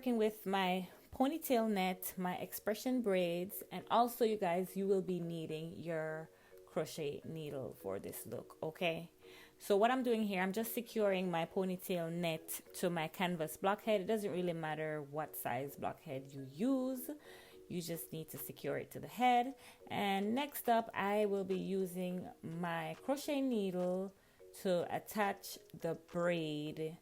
working with my ponytail net, my expression braids, and also you guys, you will be needing your crochet needle for this look, okay? So what I'm doing here, I'm just securing my ponytail net to my canvas blockhead. It doesn't really matter what size blockhead you use. You just need to secure it to the head. And next up, I will be using my crochet needle to attach the braid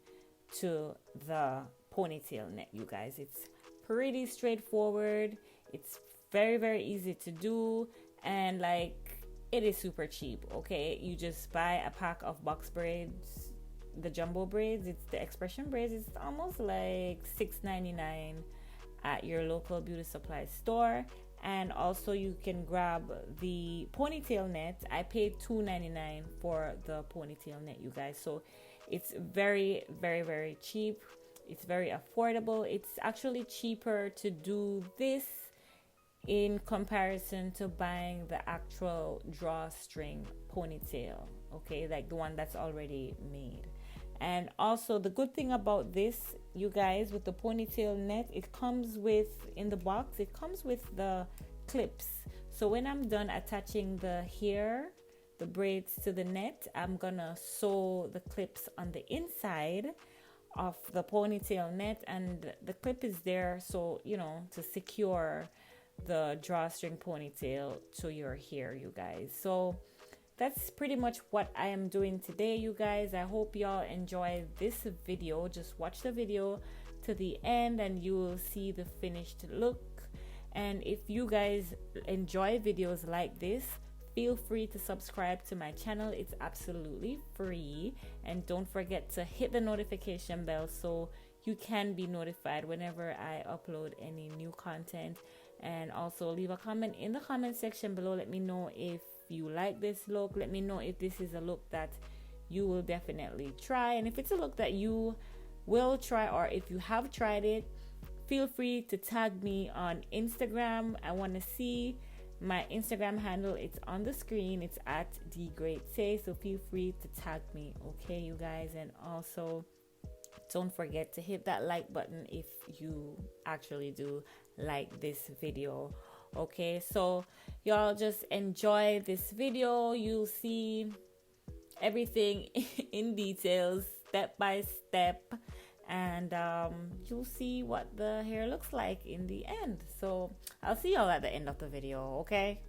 to the ponytail net, you guys. It's pretty straightforward. It's very, very easy to do. And like, it is super cheap, okay? You just buy a pack of box braids, the jumbo braids. It's the expression braids. It's almost like $6.99 at your local beauty supply store. And also you can grab the ponytail net. I paid $2.99 for the ponytail net, you guys. So it's very, very, very cheap. It's very affordable. It's actually cheaper to do this in comparison to buying the actual drawstring ponytail, okay, like the one that's already made. And also the good thing about this, you guys, with the ponytail net, it comes with, in the box, it comes with the clips. So when I'm done attaching the hair, the braids to the net, I'm gonna sew the clips on the inside of the ponytail net, and the clip is there, so you know, to secure the drawstring ponytail to your hair, you guys. So that's pretty much what I am doing today, you guys. I hope y'all enjoy this video. Just watch the video to the end and you will see the finished look. And if you guys enjoy videos like this, feel free to subscribe to my channel. It's absolutely free. And don't forget to hit the notification bell so you can be notified whenever I upload any new content. And also leave a comment in the comment section below. Let me know if you like this look. Let me know if this is a look that you will definitely try, and if it's a look that you will try, or if you have tried it, feel free to tag me on Instagram. I want to see my Instagram handle. It's on the screen. It's at DGreatSay. So feel free to tag me, okay, you guys. And also don't forget to hit that like button if you actually do like this video, okay? So y'all just enjoy this video. You'll see everything in details, step by step, and you'll see what the hair looks like in the end. So I'll see y'all at the end of the video, okay?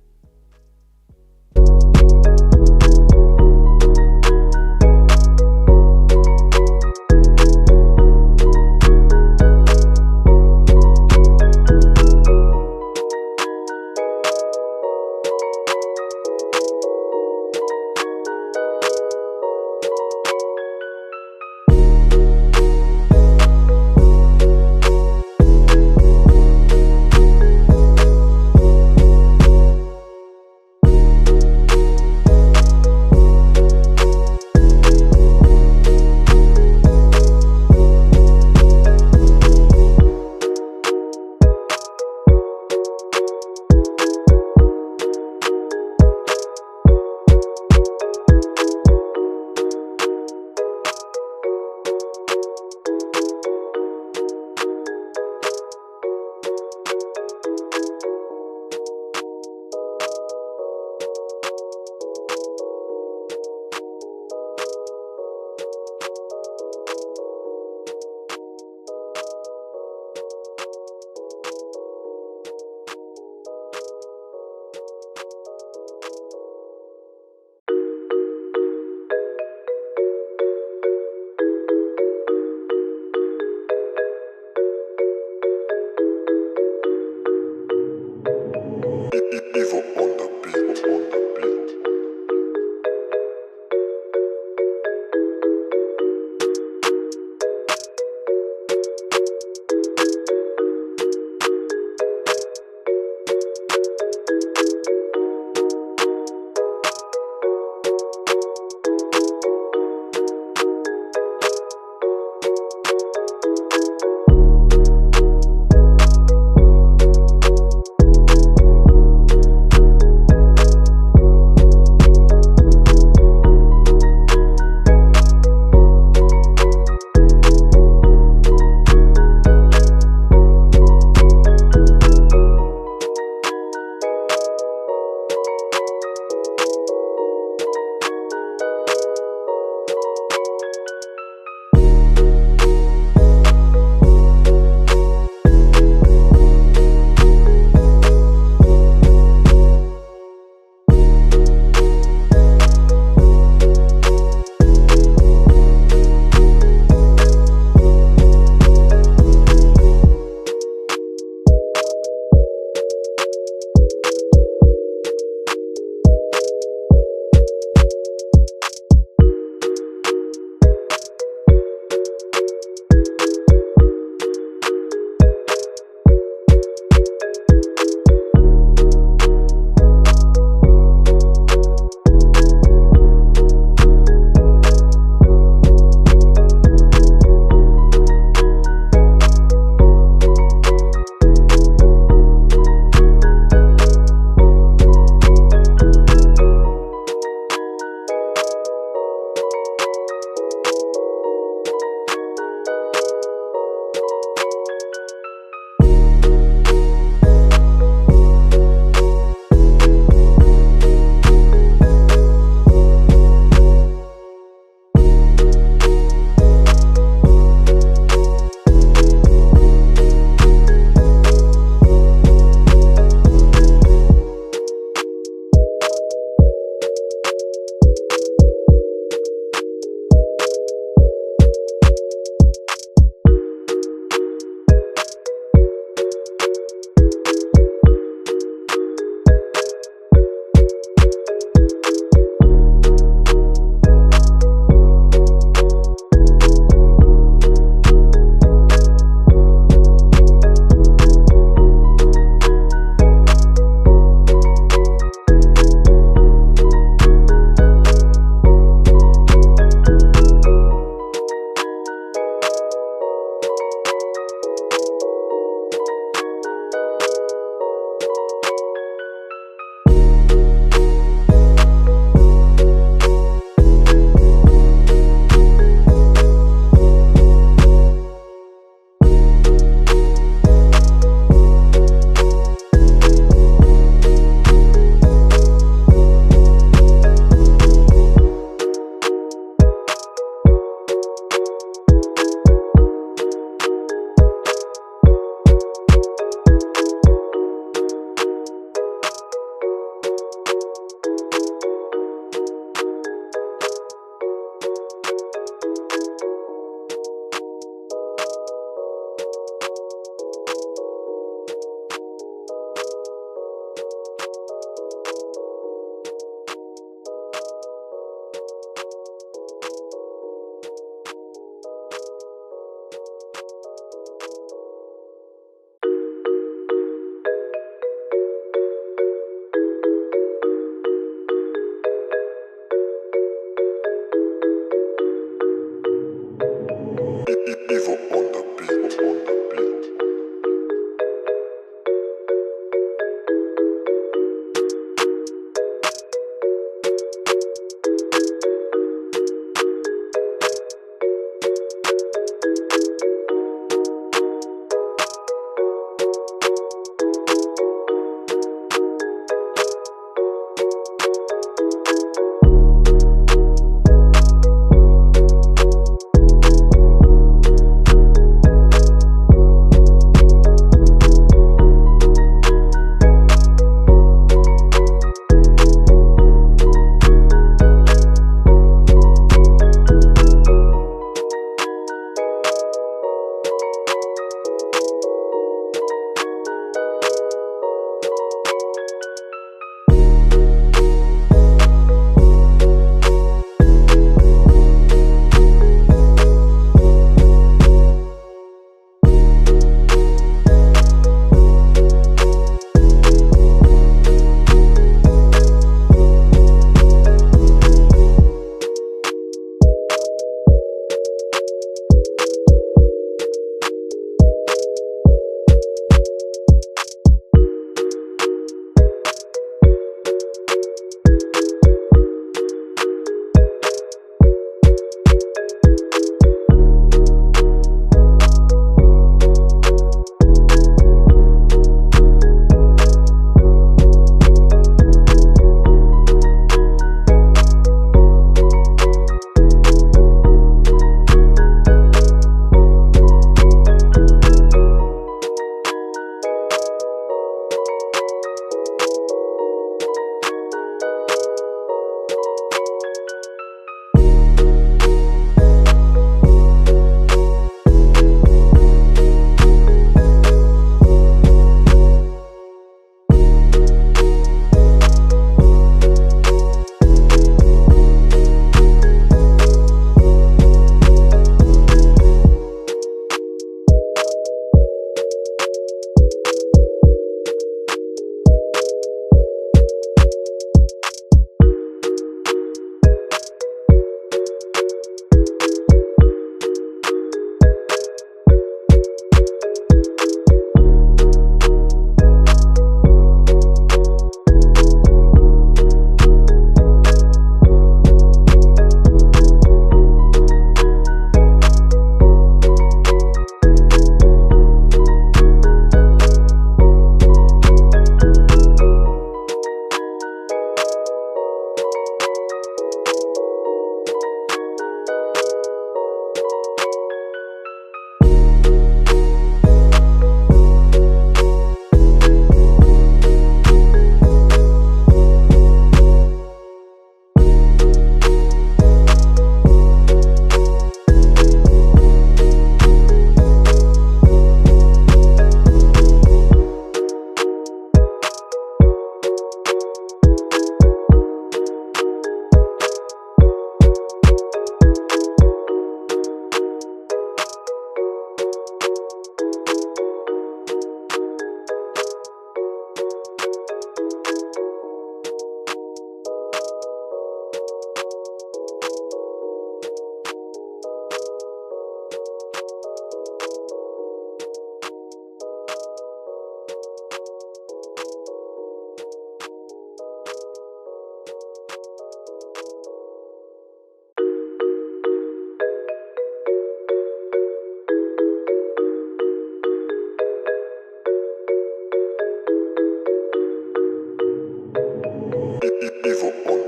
Evil on